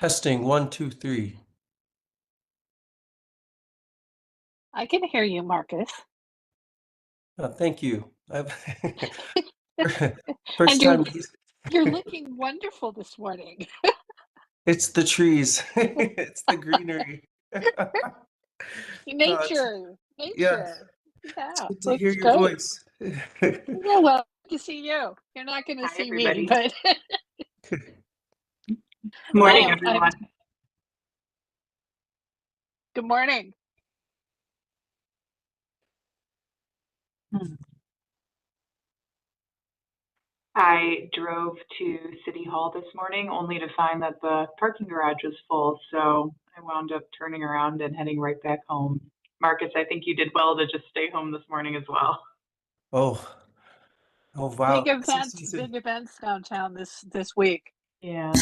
Testing 1, 2, 3. I can hear you, Marcus. Thank you. First And time. you're looking wonderful this morning. It's the trees. It's the greenery. Nature. Yes, it's Yeah, good to hear looks your great. voice. Yeah, well, good to see you. You're not going to Hi, see me, everybody. but Morning, I'm everyone. good morning. I drove to City Hall this morning only to find that the parking garage was full, so I wound up turning around and heading right back home. Marcus, I think you did well to just stay home this morning as well. Oh, wow. Big events downtown this week. Yeah.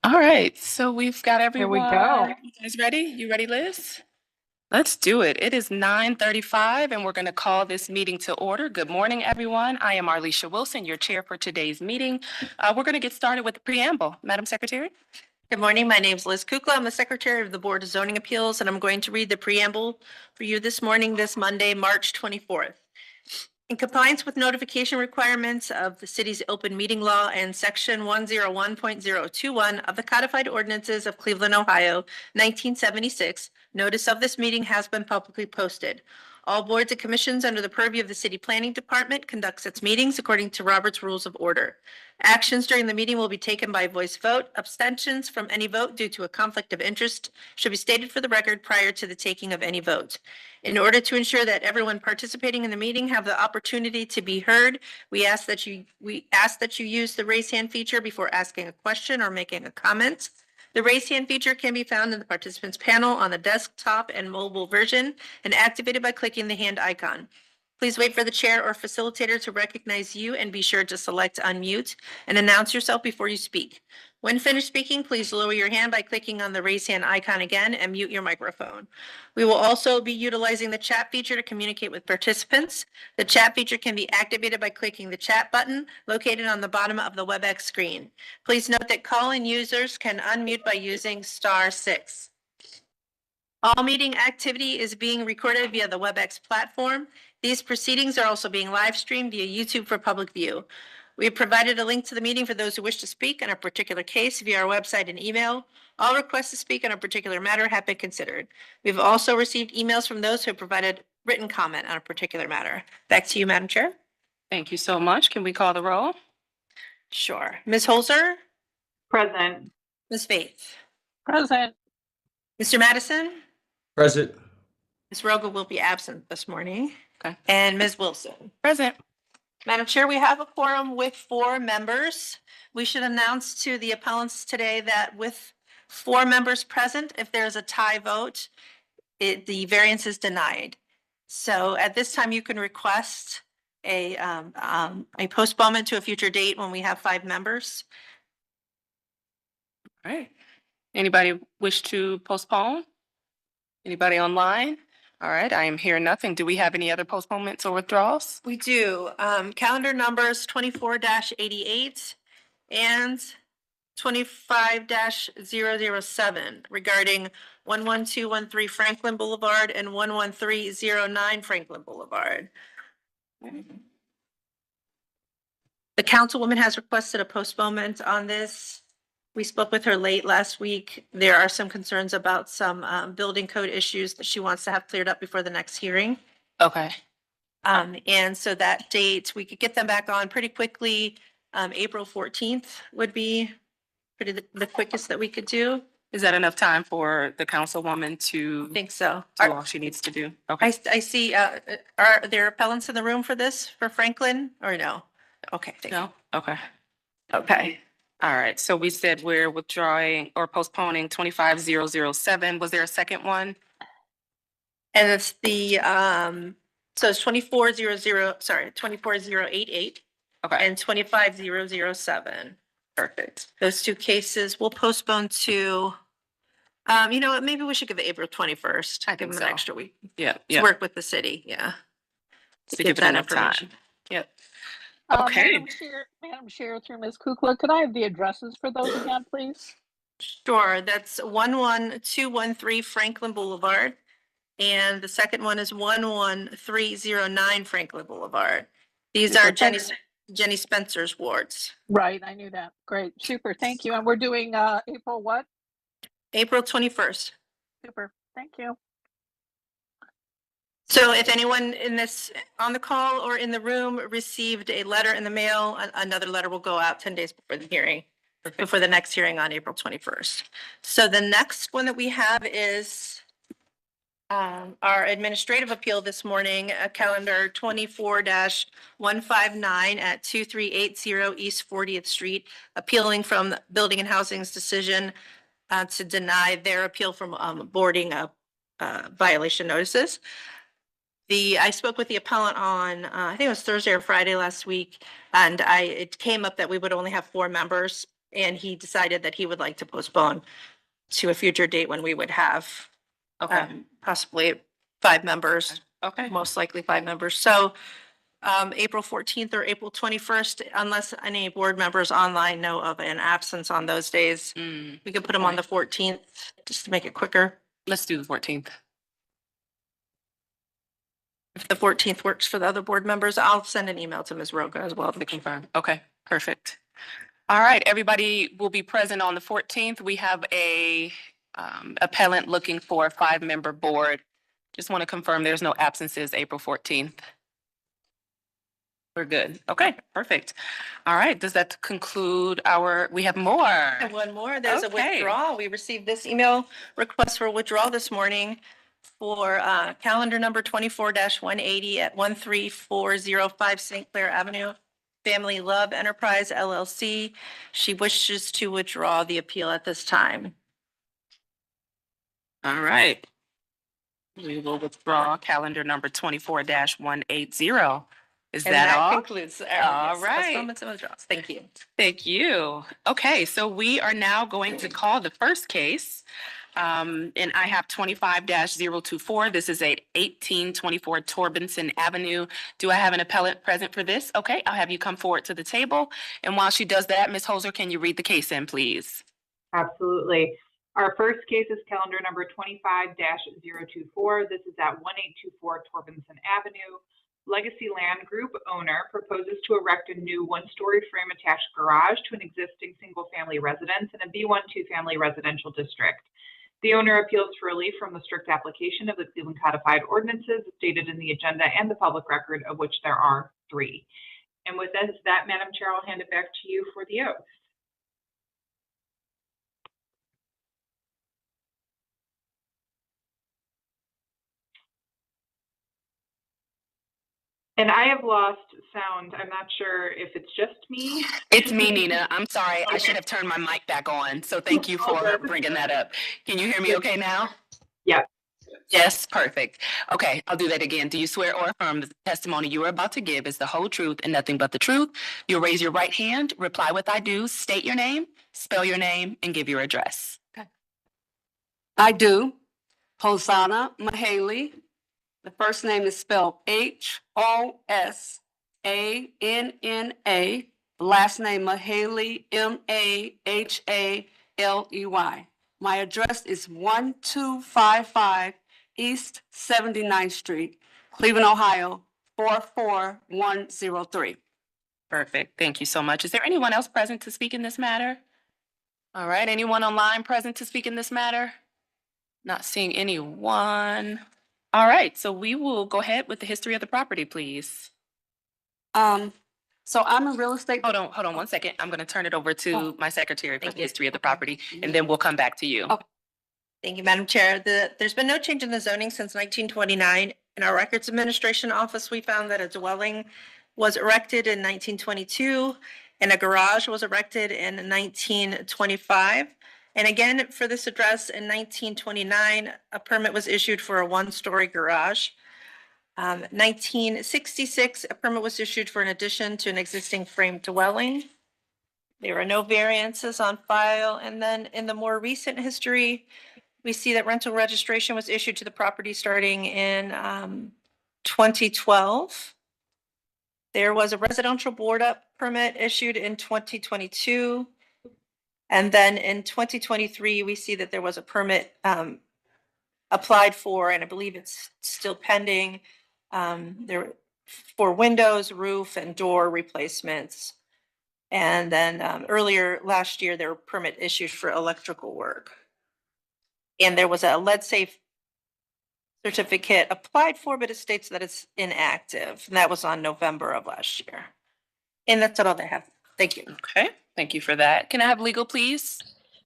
All right, so we've got everyone. Here we go. You guys ready? You ready, Liz? Let's do it. It is 9:35 and we're going to call this meeting to order. Good morning, everyone. I am Arlisha Wilson, your chair for today's meeting. We're going to get started with the preamble. Madam Secretary. Good morning. My name is Liz Kukla. I'm the Secretary of the Board of Zoning Appeals, and I'm going to read the preamble for you this morning, this Monday, March 24th. In compliance with notification requirements of the city's open meeting law and section 101.021 of the codified ordinances of Cleveland, Ohio, 1976, notice of this meeting has been publicly posted. All boards and commissions under the purview of the City Planning Department conducts its meetings according to Robert's Rules of Order. Actions during the meeting will be taken by voice vote. Abstentions from any vote due to a conflict of interest should be stated for the record prior to the taking of any vote. In order to ensure that everyone participating in the meeting have the opportunity to be heard, we ask that you use the raise hand feature before asking a question or making a comment. The raise hand feature can be found in the participants panel on the desktop and mobile version and activated by clicking the hand icon. Please wait for the chair or facilitator to recognize you and be sure to select unmute and announce yourself before you speak. When finished speaking, please lower your hand by clicking on the raise hand icon again and mute your microphone. We will also be utilizing the chat feature to communicate with participants. The chat feature can be activated by clicking the chat button located on the bottom of the WebEx screen. Please note that call-in users can unmute by using *6. All meeting activity is being recorded via the WebEx platform. These proceedings are also being live streamed via YouTube for public view. We have provided a link to the meeting for those who wish to speak on a particular case via our website and email. All requests to speak on a particular matter have been considered. We've also received emails from those who have provided written comment on a particular matter. Back to you, Madam Chair. Thank you so much. Can we call the roll? Sure. Ms. Holzer, Present. Ms. Faith, Present. Mr. Madison, Present. Ms. Roga will be absent this morning. Okay. And Ms. Wilson. Present. Madam Chair, we have a quorum with 4 members. We should announce to the appellants today that with 4 members present, if there's a tie vote, the variance is denied. So at this time, you can request a postponement to a future date when we have 5 members. All right. Anybody wish to postpone? Anybody online? All right, I am hearing nothing. Do we have any other postponements or withdrawals? We do. Calendar numbers 24-88 and 25-007 regarding 11213 Franklin Boulevard and 11309 Franklin Boulevard. The councilwoman has requested a postponement on this. We spoke with her late last week. There are some concerns about some building code issues that she wants to have cleared up before the next hearing. Okay. And so that date, we could get them back on pretty quickly. April 14th would be the quickest that we could do. Is that enough time for the councilwoman I to think so. do all she needs to do? Okay. I see, are there appellants in the room for this, for Franklin, or no? Okay, thank you. No? Okay. Okay. All right. So we said we're withdrawing or postponing 25007. Was there a second one? And it's the, so it's 24088 Okay. and 25007. Perfect. Those 2 cases we'll postpone to, you know what, maybe we should give it April 21st. I Give think them an so. extra week. Yeah. To Yeah. work with the city, yeah. To get give it that enough time. information. Yep. Okay. Madam Chair, through Ms. Kukla, could I have the addresses for those again, please? Sure, that's 11213 Franklin Boulevard. And the second one is 11309 Franklin Boulevard. These are Super, Jenny Spencer's wards. Right, I knew that. Great, super, thank you. And we're doing April what? April 21st. Super, thank you. So if anyone in this, on the call or in the room received a letter in the mail, another letter will go out 10 days before the hearing, before the next hearing on April 21st. So the next one that we have is our administrative appeal this morning, calendar 24-159 at 2380 East 40th Street, appealing from Building and Housing's decision to deny their appeal from boarding violation notices. I spoke with the appellant on, I think it was Thursday or Friday last week, and it came up that we would only have 4 members, and he decided that he would like to postpone to a future date when we would have possibly 5 members, Okay. most likely 5 members. So April 14th or April 21st, unless any board members online know of an absence on those days, we could put them on the 14th just to make it quicker. Let's do the 14th. If the 14th works for the other board members, I'll send an email to Ms. Roga as well to confirm. Okay, perfect. All right, everybody will be present on the 14th. We have a appellant looking for a 5-member board. Just want to confirm there's no absences April 14th. We're good. Okay, perfect. All right, does that conclude we have more? And one more, there's a Okay. withdrawal. We received this email request for withdrawal this morning for calendar number 24-180 at 13405 St. Clair Avenue, Family Love Enterprise LLC. She wishes to withdraw the appeal at this time. All right. We will withdraw calendar number 24-180. Is And that all? concludes. All right. Postponements and withdrawals. Thank you. Thank you. Okay, so we are now going to call the first case. And I have 25-024. This is at 1824 Torbenson Avenue. Do I have an appellant present for this? Okay, I'll have you come forward to the table. And while she does that, Ms. Holzer, can you read the case in, please? Absolutely. Our first case is calendar number 25-024. This is at 1824 Torbenson Avenue. Legacy Land Group owner proposes to erect a new 1-story frame attached garage to an existing single-family residence in a B1 2-family residential district. The owner appeals for relief from the strict application of the Cleveland Codified Ordinances stated in the agenda and the public record, of which there are 3. And with that, Madam Chair, I'll hand it back to you for the oath. And I have lost sound. I'm not sure if it's just me. It's me, Nina. I'm sorry. I should have turned my mic back on. So thank you for bringing that up. Can you hear me okay now? Yeah. Yes, perfect. Okay, I'll do that again. Do you swear or affirm that the testimony you are about to give is the whole truth and nothing but the truth? You'll raise your right hand, reply with I do, state your name, spell your name, and give your address. I do. Hosanna Mahaley. The first name is spelled Hosanna. The last name Mahaley, Mahaley. My address is 1255 East 79th Street, Cleveland, Ohio, 44103. Perfect. Thank you so much. Is there anyone else present to speak in this matter? All right, anyone online present to speak in this matter? Not seeing anyone. All right, so we will go ahead with the history of the property, please. So I'm a real estate. Hold on 1 second. I'm going to turn it over to Oh. my secretary for Thank the you. history of the property, and then we'll come back to you. Okay. Thank you, Madam Chair. There's been no change in the zoning since 1929. In our Records Administration Office, we found that a dwelling was erected in 1922 and a garage was erected in 1925. And again, for this address in 1929, a permit was issued for a 1-story garage. 1966, a permit was issued for an addition to an existing frame dwelling. There are no variances on file. And then in the more recent history, we see that rental registration was issued to the property starting in 2012. There was a residential board up permit issued in 2022. And then in 2023, we see that there was a permit applied for, and I believe it's still pending, there for windows, roof, and door replacements. And then earlier last year, there were permit issued for electrical work. And there was a lead safe certificate applied for, but it states that it's inactive. And that was on November of last year. And that's all I have. Thank you. Okay, thank you for that. Can I have legal, please?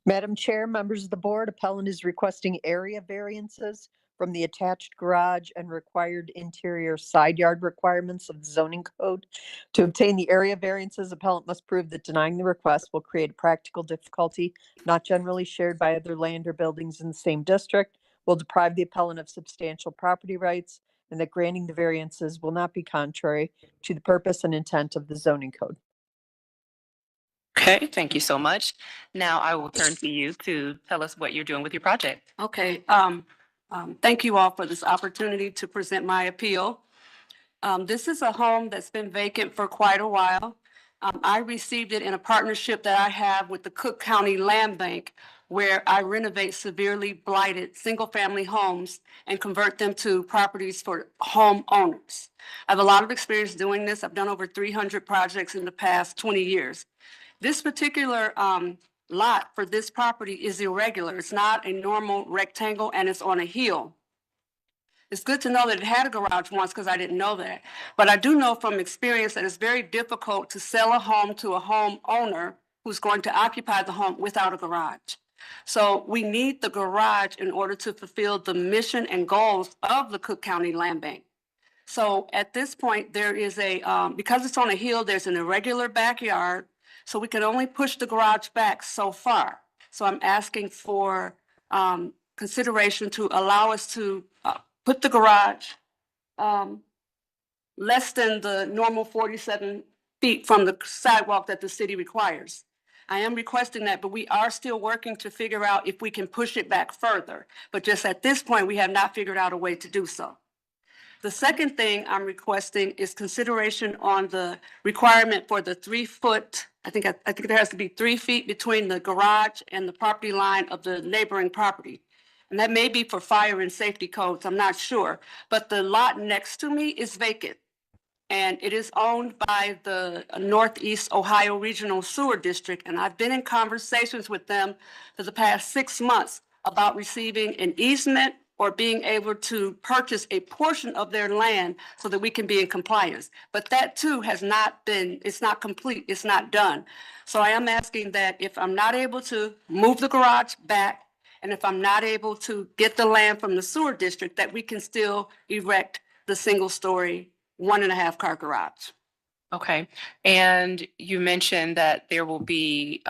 Madam Chair, members of the board, appellant is requesting area variances from the attached garage and required interior side yard requirements of the zoning code. To obtain the area variances, appellant must prove that denying the request will create a practical difficulty not generally shared by other land or buildings in the same district, will deprive the appellant of substantial property rights, and that granting the variances will not be contrary to the purpose and intent of the zoning code. Okay, thank you so much. Now I will turn to you to tell us what you're doing with your project. Okay, thank you all for this opportunity to present my appeal. This is a home that's been vacant for quite a while. I received it in a partnership that I have with the Cook County Land Bank, where I renovate severely blighted single-family homes and convert them to properties for homeowners. I have a lot of experience doing this. I've done over 300 projects in the past 20 years. This particular lot for this property is irregular. It's not a normal rectangle, and it's on a hill. It's good to know that it had a garage once because I didn't know that. But I do know from experience that it's very difficult to sell a home to a homeowner who's going to occupy the home without a garage. So we need the garage in order to fulfill the mission and goals of the Cook County Land Bank. So at this point, there is because it's on a hill, there's an irregular backyard. So we can only push the garage back so far. So I'm asking for consideration to allow us to put the garage less than the normal 47 feet from the sidewalk that the city requires. I am requesting that, but we are still working to figure out if we can push it back further. But just at this point, we have not figured out a way to do so. The second thing I'm requesting is consideration on the requirement for the 3 foot. I think there has to be 3 feet between the garage and the property line of the neighboring property. And that may be for fire and safety codes, I'm not sure. But the lot next to me is vacant. And it is owned by the Northeast Ohio Regional Sewer District. And I've been in conversations with them for the past 6 months about receiving an easement or being able to purchase a portion of their land so that we can be in compliance. But that too has not been, it's not complete, it's not done. So I am asking that if I'm not able to move the garage back, and if I'm not able to get the land from the sewer district, that we can still erect the single-story 1.5 car garage. Okay, and you mentioned that there will be,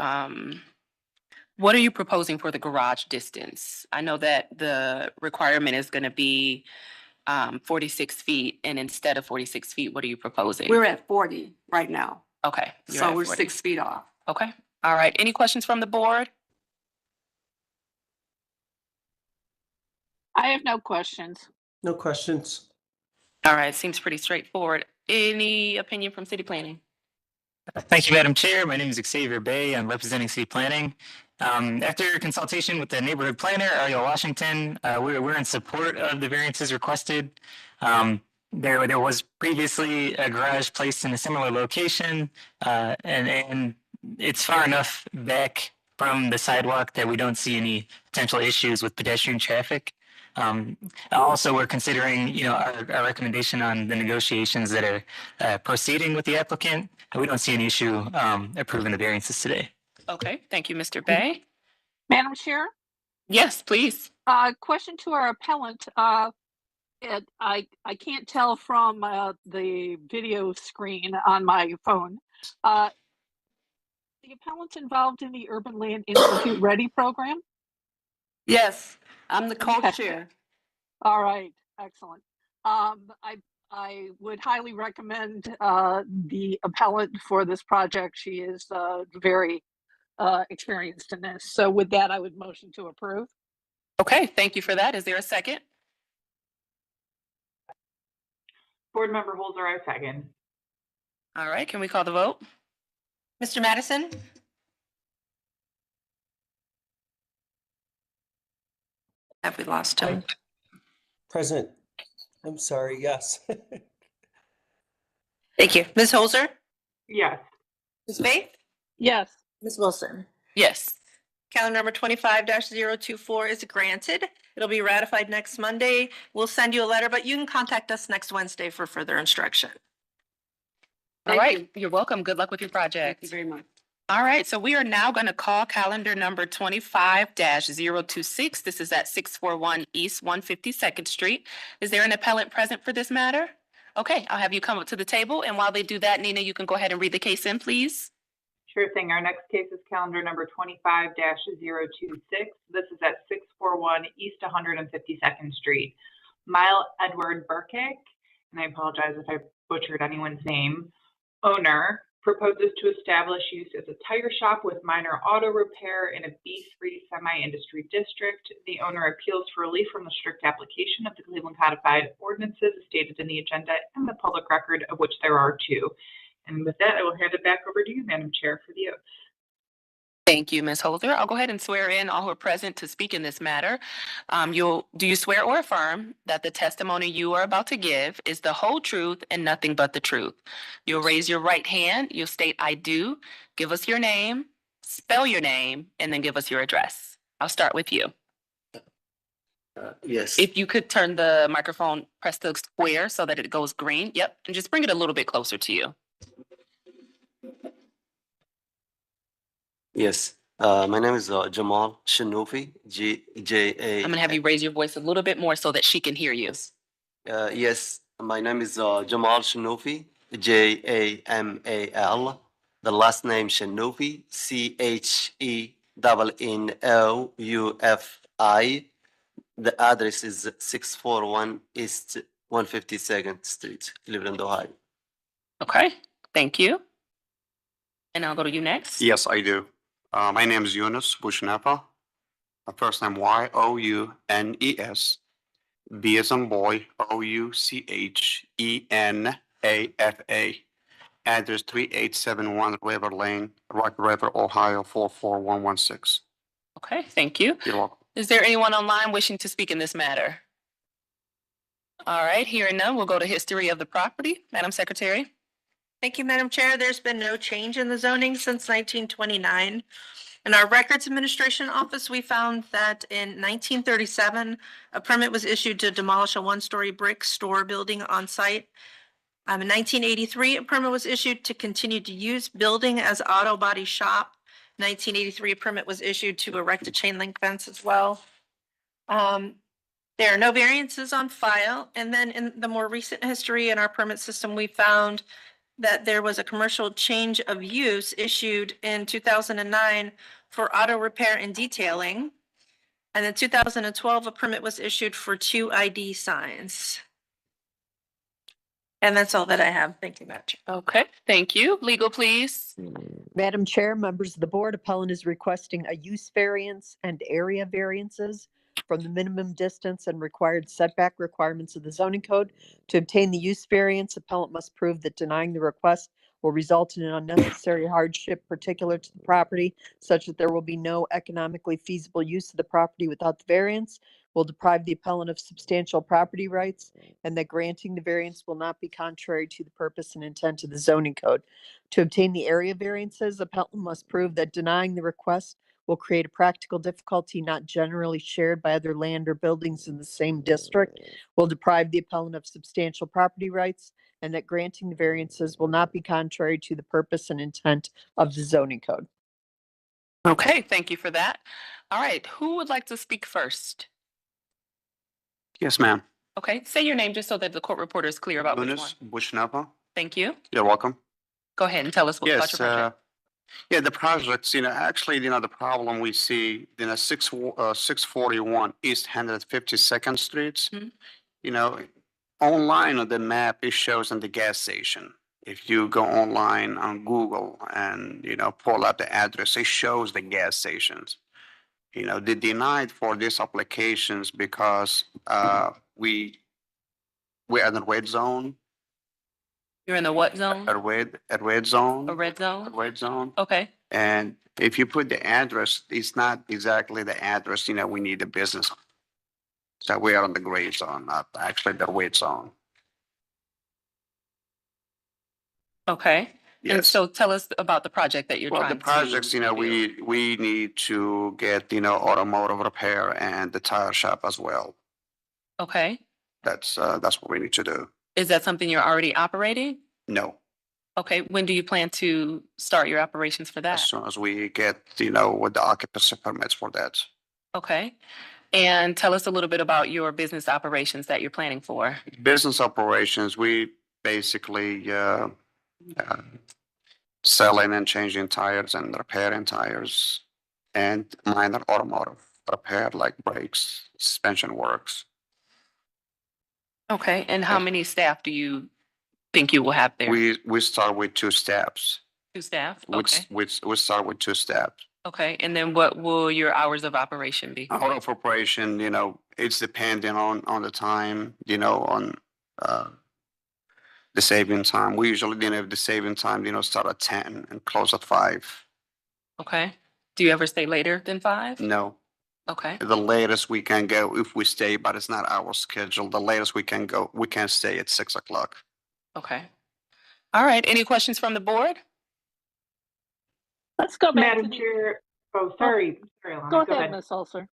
what are you proposing for the garage distance? I know that the requirement is gonna be 46 feet, and instead of 46 feet, what are you proposing? We're at 40 right now, Okay. you're so at we're 40. 6 feet off. Okay, all right. Any questions from the board? I have no questions. No questions. All right, seems pretty straightforward. Any opinion from city planning? Thank you, Madam Chair. My name is Xavier Bay. I'm representing City Planning. After consultation with the neighborhood planner, Ariel Washington, we're in support of the variances requested. There was previously a garage placed in a similar location, and it's far enough back from the sidewalk that we don't see any potential issues with pedestrian traffic. Also, we're considering, our recommendation on the negotiations that are proceeding with the applicant, and we don't see an issue approving the variances today. Okay, thank you, Mr. Bay. Madam Chair, Yes, please. question to our appellant. I can't tell from the video screen on my phone. The appellant involved in the Urban Land Institute Ready program? Yes, I'm the Okay. co-chair. All right, excellent. I would highly recommend the appellant for this project. She is very experienced in this. So with that, I would motion to approve. Okay, thank you for that. Is there a second? Board Member Holzer, I second. All right, can we call the vote? Mr. Madison? Have we lost him? Present. I'm sorry, yes. Thank you. Ms. Holzer? Yes. Ms. Faith? Yes. Ms. Wilson? Yes. Calendar number 25-024 is granted. It'll be ratified next Monday. We'll send you a letter, but you can contact us next Wednesday for further instruction. All Thank right, you're welcome. Good luck with your Thank project. you very much. All right, so we are now going to call calendar number 25-026. This is at 641 East 152nd Street. Is there an appellant present for this matter? Okay, I'll have you come up to the table, and while they do that, Nina, you can go ahead and read the case in, please. Sure thing. Our next case is calendar number 25-026. This is at 641 East 152nd Street. Mile Edward Burkick, and I apologize if I butchered anyone's name, owner, proposes to establish use as a tire shop with minor auto repair in a B3 semi-industry district. The owner appeals for relief from the strict application of the Cleveland Codified Ordinances as stated in the agenda and the public record, of which there are two. And with that, I will hand it back over to you, Madam Chair, for the oath. Thank you, Ms. Holder. I'll go ahead and swear in all who are present to speak in this matter. Do you swear or affirm that the testimony you are about to give is the whole truth and nothing but the truth? You'll raise your right hand, you'll state I do, give us your name, spell your name, and then give us your address. I'll start with you. Yes. If you could turn the microphone, press the square so that it goes green. Yep, and just bring it a little bit closer to you. Yes. My name is Jamal Shanoufi. J-A. I'm gonna have you raise your voice a little bit more so that she can hear you. Yes. My name is Jamal Shanoufi. Jamal. The last name Shanoufi. Chenoufi. The address is 641 East 152nd Street, Cleveland, Ohio. Okay, thank you. And I'll go to you next. Yes, I do. My name is Yunus Bushnafa. My first name Younes. B as in boy, Ouchenenafa. Address 3871 River Lane, Rock River, Ohio 44116. Okay, thank you. You're welcome. Is there anyone online wishing to speak in this matter? All right, hearing none, we'll go to history of the property. Madam Secretary? Thank you, Madam Chair. There's been no change in the zoning since 1929. In our Records Administration Office, we found that in 1937, a permit was issued to demolish a one-story brick store building on site. In 1983, a permit was issued to continue to use building as auto body shop. 1983, a permit was issued to erect a chain link fence as well. There are no variances on file. And then in the more recent history in our permit system, we found that there was a commercial change of use issued in 2009 for auto repair and detailing. And in 2012, a permit was issued for 2 ID signs. And that's all that I have. Thank you, Madam Chair. Okay, thank you. Legal, please. Madam Chair, members of the board, appellant is requesting a use variance and area variances from the minimum distance and required setback requirements of the zoning code. To obtain the use variance, appellant must prove that denying the request will result in an unnecessary hardship particular to the property, such that there will be no economically feasible use of the property without the variance, will deprive the appellant of substantial property rights, and that granting the variance will not be contrary to the purpose and intent of the zoning code. To obtain the area variances, appellant must prove that denying the request will create a practical difficulty not generally shared by other land or buildings in the same district, will deprive the appellant of substantial property rights, and that granting the variances will not be contrary to the purpose and intent of the zoning code. Okay, thank you for that. All right, who would like to speak first? Yes, ma'am. Okay, say your name just so that the court reporter is clear about which one. Yunus Bushnapa. Thank you. You're welcome. Go ahead and tell us what about Yes, your project. yeah, the projects, actually, the problem we see, 641 East 152nd Street, Mhm. Online on the map, it shows on the gas station. If you go online on Google and, pull up the address, it shows the gas stations. They denied for these applications because we're in the red zone, You're in the what zone? a red zone, A red a zone? red zone. Okay, And if you put the address, it's not exactly the address, we need a business. So we are on the gray zone, not actually the red zone. okay. And Yes. so tell us about the project that you're Well, trying the to. projects, do. we need to get, automotive repair and the tire shop as well. Okay, That's what we need to do. is that something you're already operating? No, Okay, when do you plan to start your operations for that? as soon as we get, with the occupancy permits for that. Okay, and tell us a little bit about your business operations that you're planning for. Business operations, we basically, selling and changing tires and repairing tires and minor automotive repair like brakes, suspension works. Okay, and how many staff do you think you will have there? We start with 2 steps. 2 staff? Which, Okay, we start with 2 steps. okay, and then what will your hours of operation be? Hour of operation, it's depending on the time, on the saving time. We usually, have the saving time, start at 10 and close at 5. Okay, do you ever stay later than 5? No, Okay, the latest we can go if we stay, but it's not our schedule. The latest we can go, we can stay at 6 o'clock. okay. All right, any questions from the board? Let's go back to Madam the, Chair, sorry, Alana, go ahead, Ms. Ulcer.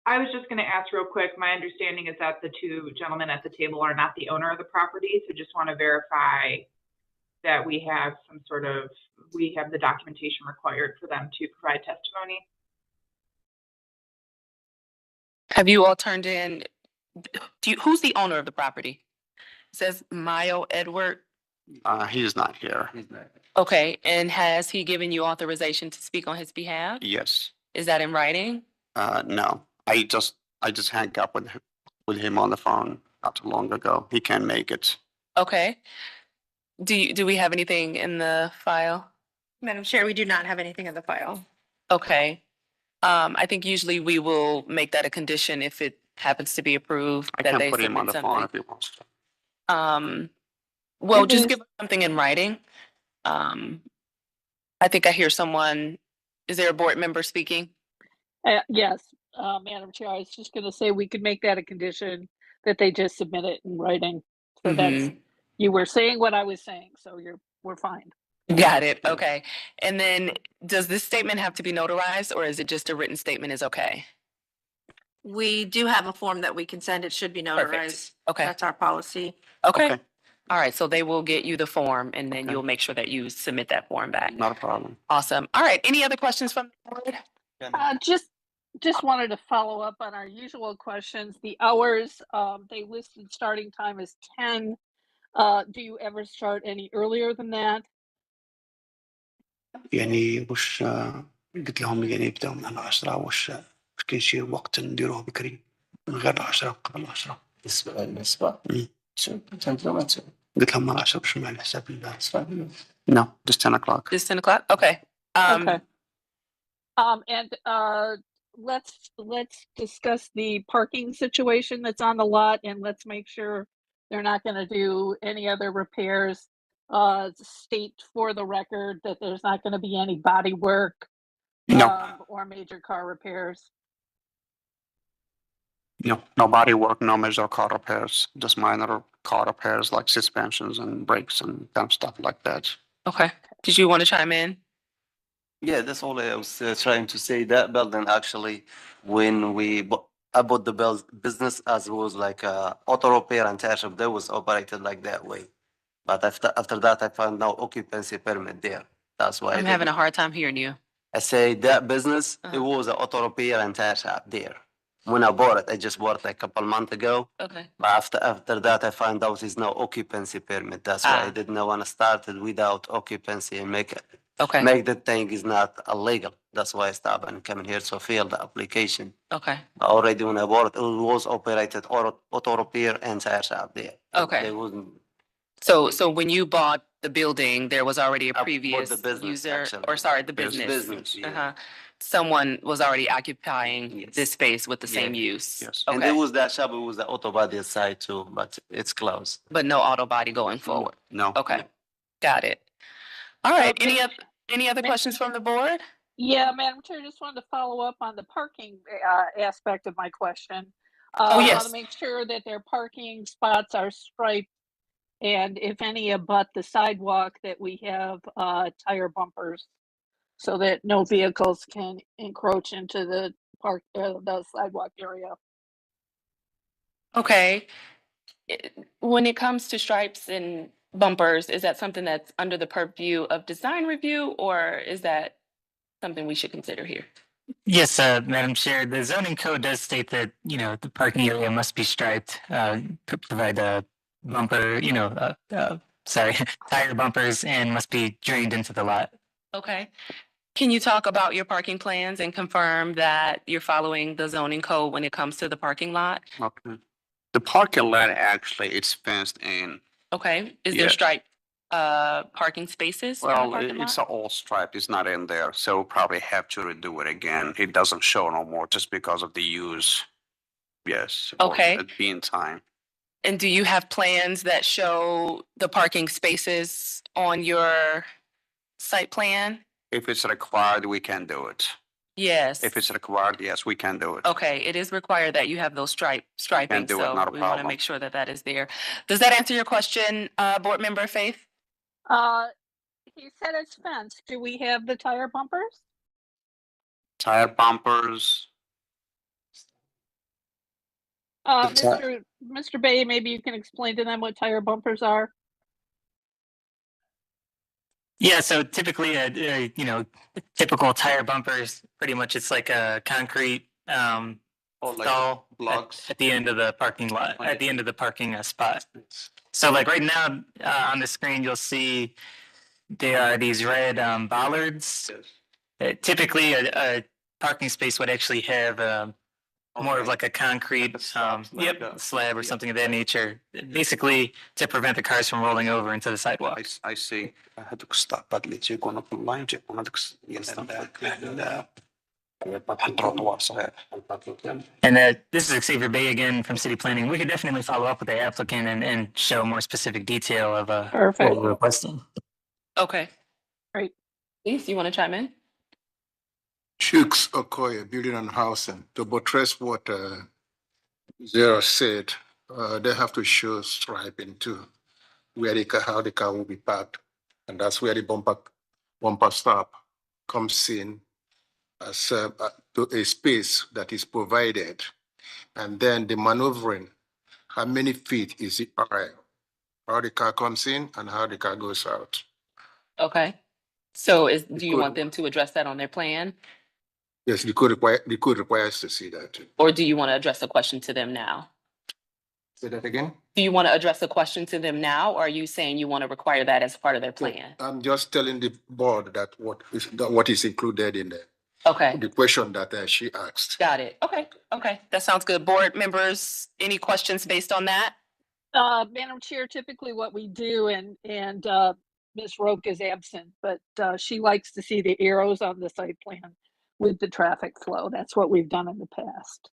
I was just going to ask real quick. My understanding is that the 2 gentlemen at the table are not the owner of the property, so just want to verify that we have the documentation required for them to provide testimony. Have you all turned in, who's the owner of the property? It says Mayo Edward. He's not here. Okay, and has he given you authorization to speak on his behalf? Yes. Is that in writing? No, I just hung up with him on the phone not too long ago. He can't make it. Okay. Do we have anything in the file? Madam Chair, we do not have anything in the file. Okay. I think usually we will make that a condition if it happens to be approved. I that can they put him on the submit phone something. if he wants to. Well, just give us something in writing. I think I hear someone, is there a board member speaking? Yes, Madam Chair, I was just going to say we could make that a condition that they just submit it in writing. So that's, you were saying what I was saying, so we're fine. Got it. Okay. And then does this statement have to be notarized or is it just a written statement is okay? We do have a form that we can send. It should be Perfect. notarized. Okay. That's our policy. Okay. Okay. All right. So they will get you the form and then Okay. you'll make sure that you submit that form back. Not a problem. Awesome. All right. Any other questions from the board? Just wanted to follow up on our usual questions. The hours, they listed starting time as 10. Do you ever start any earlier than that? يعني وش قلت لهم يعني يبدأوا من 10 وش كل شيء وقت نديروه بكري من غير 10 قبل 10 بالنسبة شو كنت ما تسوي؟ قلت لهم ما 10 وش مع الحساب No, just 10 o'clock. Just 10 o'clock? Okay. Okay. And let's discuss the parking situation that's on the lot and let's make sure they're not gonna do any other repairs. State for the record that there's not gonna be any body work, No, or major car repairs. no body work, no major car repairs, just minor car repairs like suspensions and brakes and kind of stuff like that. Okay. Did you want to chime in? Yeah, that's all I was trying to say. That building actually, when I bought the business as was like auto repair and tire shop, that was operated like that way. But after that, I found no occupancy permit there. That's why I'm having a hard time hearing you. I say that business, it Uh-huh. was an auto repair and tire shop there. When I bought it, I just bought it like a couple months ago. Okay. But after that, I found out there's no occupancy permit. That's why I Ah. didn't want to start it without occupancy and make Okay. the thing is not illegal. That's why I stopped and coming here to fill the application. Okay. Already when I bought it, it was operated auto repair and tire shop there. Okay. They wouldn't. So when you bought the building, there was already a I bought previous the business, user, actually. or sorry, the Yes, business. Business, yeah. Uh-huh. Someone was already occupying Yes. this space with the Yeah. same use. Yes. And there Okay. was that shop, it was the auto body side too, but it's closed. But no auto body going forward. No. Okay. Got it. All right. Okay. Any other questions from the board? Yeah, Madam Chair, just wanted to follow up on the parking aspect of my question. Oh, I yes. want to make sure that their parking spots are striped and if any abut the sidewalk that we have tire bumpers so that no vehicles can encroach into the the sidewalk area. Okay. When it comes to stripes and bumpers, is that something that's under the purview of design review or is that something we should consider here? Yes, Madam Chair, the zoning code does state that, the parking area must be striped, provide a bumper, tire bumpers and must be drained into the lot. Okay. Can you talk about your parking plans and confirm that you're following the zoning code when it comes to the parking lot? Okay. The parking lot actually it's fenced in. Okay. Is there Yes. striped parking spaces? in the Well, parking it's lot? all striped. It's not in there, so we'll probably have to redo it again. It doesn't show no more just because of the use. Yes. or Okay. At being time. And do you have plans that show the parking spaces on your site plan? If it's required, we can do it. Yes. If it's required, yes, we can do it. Okay, it is required that you have those striping, do it, so not a we want to problem. make sure that that is there. Does that answer your question, Board Member Faith? He said it's fenced. Do we have the tire bumpers? Tire bumpers, The ti- Mr. Bay, maybe you can explain to them what tire bumpers are. Yeah, so typically, typical tire bumpers, pretty much it's like a concrete or like stall blocks. at the end of the parking lot, at the end of the parking spot. So like right now on the screen, you'll see there are these red bollards. Typically, a parking space would actually have more of like a concrete slab or something of that nature, basically to prevent the cars from rolling over into the sidewalk. I see. هذوك الستابات اللي تيكونوا في اللاين تيكون هذوك التروطوار صغير. And this is Xavier Bay again from City Planning. We could definitely follow up with the applicant and show more specific detail of Perfect. what we're requesting. Okay. Great. Please, you want to chime in? Chooks Okoye, Building and Housing, to buttress what Zara said, they have to show striping too, where how the car will be parked. And that's where the bumper stop comes in as to a space that is provided. And then the maneuvering, how many feet is it? All right. How the car comes in and how the car goes out. Okay. So do you could- want them to address that on their plan? Yes, the code requires to see that. Or do you want to address the question to them now? Say that again? Do you want to address the question to them now, or are you saying you want to require that as part of their plan? I'm just telling the board that what is included in Okay, the question that she asked. got it. Okay, that sounds good. Board members, any questions based on that? Madam Chair, typically what we do, and Ms. Roque is absent, but she likes to see the arrows on the site plan with the traffic flow. That's what we've done in the past.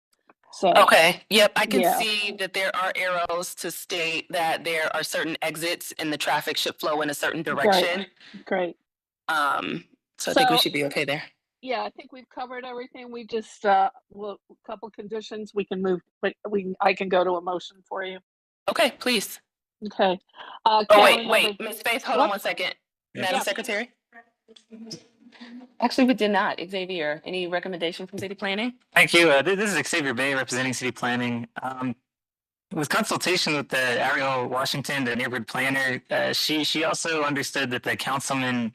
So, Okay, yep, I can Yeah. see that there are arrows to state that there are certain exits and the traffic should flow in a certain direction. great. So I think we So- should be okay there. Yeah, I think we've covered everything. We just, well, a couple conditions, we can move, but I can go to a motion for you. Okay, please. Okay. Oh, calendar wait, number- Ms. Faith, hold on What? 1 second. Yeah. Madam Yeah. Secretary? Actually, we did not. Xavier, any recommendation from city planning? Thank you. This is Xavier Bay representing city planning. With consultation with the Ariel Washington, the neighborhood planner, she also understood that the councilman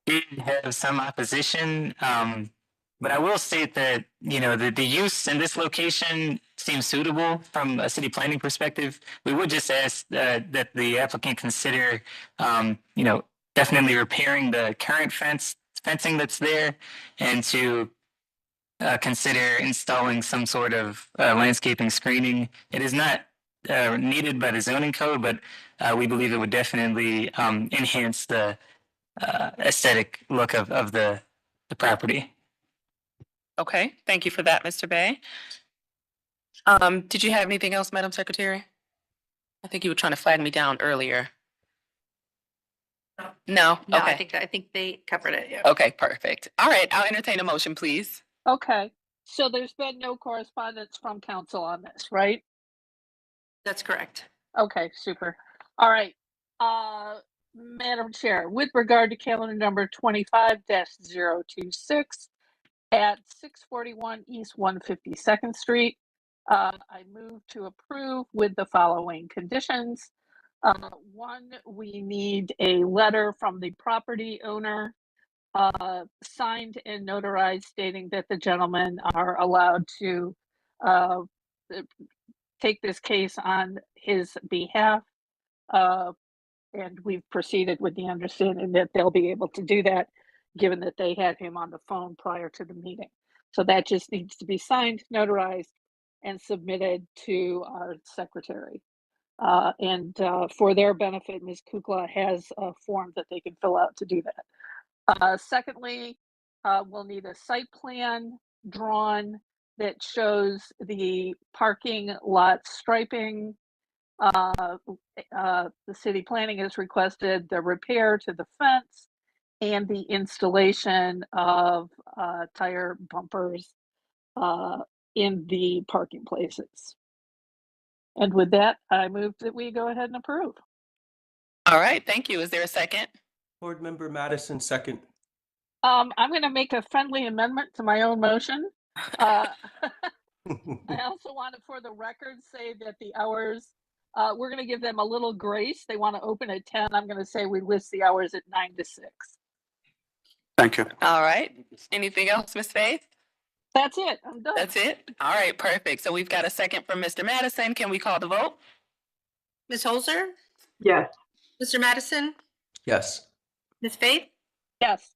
did have some opposition. But I will state that, the use in this location seems suitable from a city planning perspective. We would just ask that the applicant consider, definitely repairing the current fencing that's there, and to consider installing some sort of landscaping screening. It is not needed by the zoning code, but we believe it would definitely enhance the aesthetic look of the property. Okay, thank you for that, Mr. Bay. Did you have anything else, Madam Secretary? I think you were trying to flag me down earlier. No? No, Okay. I think they covered it, yeah. Okay, perfect. All right, I'll entertain a motion, please. Okay, so there's been no correspondence from council on this, right? That's correct. Okay, super. All right. Madam Chair, with regard to calendar number 25-026 at 641 East 152nd Street, I move to approve with the following conditions. One, we need a letter from the property owner, signed and notarized, stating that the gentlemen are allowed to take this case on his behalf. And we've proceeded with the understanding that they'll be able to do that, given that they had him on the phone prior to the meeting. So that just needs to be signed, notarized, and submitted to our secretary. And for their benefit, Ms. Kukla has a form that they can fill out to do that. Secondly, we'll need a site plan drawn that shows the parking lot striping. The city planning has requested the repair to the fence and the installation of tire bumpers in the parking places. And with that, I move that we go ahead and approve. All right, thank you. Is there a second? Board Member Madison, second. I'm going to make a friendly amendment to my own motion. I also want to, for the record, say that the hours, we're going to give them a little grace. They want to open at 10. I'm going to say we list the hours at 9 to 6. Thank you. All right. Anything else, Ms. Faith? That's it. I'm done. That's it? All right, perfect. So we've got a second from Mr. Madison. Can we call the vote? Ms. Holzer, Yes. Mr. Madison, Yes. Ms. Faith, Yes.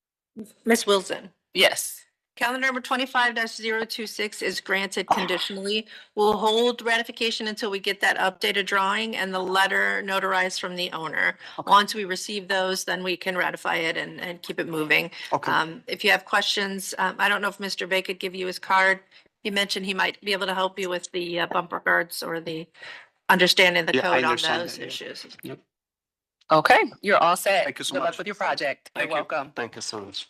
Ms. Wilson. Yes. Calendar number 25-026 is granted conditionally. We'll hold ratification until we get that updated drawing and the letter notarized from the owner. Once we receive those, then we can ratify it and keep it moving. Okay. If you have questions, I don't know if Mr. Bay could give you his card. He mentioned he might be able to help you with the bumper guards or the understanding the Yeah, I code on understand those that, yeah. issues. Okay, you're all set. Thank you so Good luck much. with your project. You're Thank you. welcome. Thank you so much.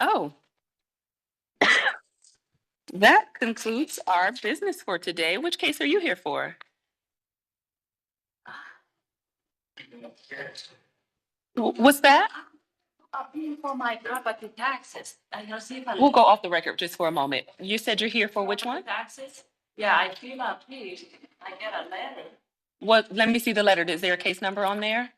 Oh. That concludes our business for today. Which case are you here for? What's that? For my property taxes, I receive a. We'll go off the record just for a moment. You said you're here for which one? Taxes? Yeah, I fill up, please. I get a letter. What, let me see the letter. Is there a case number on there?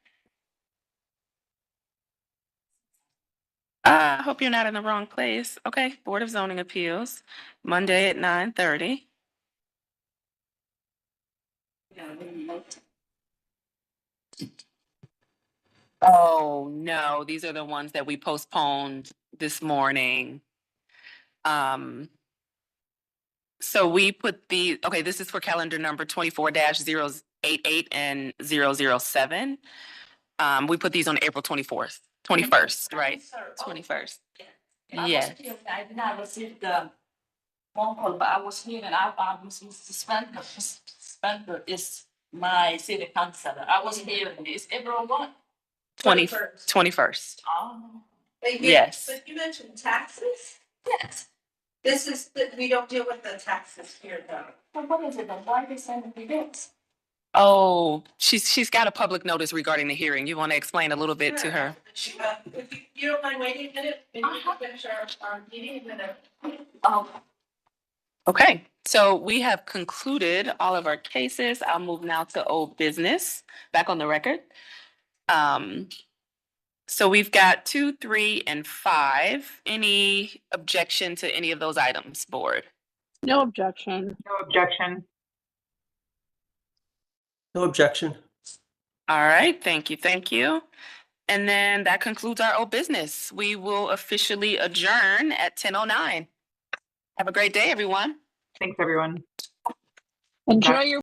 I hope you're not in the wrong place. Okay, Board of Zoning Appeals, Monday at 9:30. Oh, no, these are the ones that we postponed this morning. So we put okay, this is for calendar number 24-088 and 007. We put these on April 21st, right? 21st. Yes. I did not receive the phone call, but I was here and I was Spender is my city councilor. I was here. Is everyone? 21st. Oh. Yes. But you mentioned taxes? Yes. This is, we don't deal with the taxes here though. But what is it? Then why they send me this? Oh, she's got a public notice regarding the hearing. You want to explain a little bit to her? Sure. If you don't mind waiting a minute, maybe we can finish our meeting in a minute. Okay, so we have concluded all of our cases. I'll move now to old business, back on the record. So we've got 2, 3, and 5. Any objection to any of those items, board? No objection. No objection. No objection. All right, thank you, thank you. And then that concludes our old business. We will officially adjourn at 10:09. Have a great day, everyone. Thanks, everyone. Enjoy your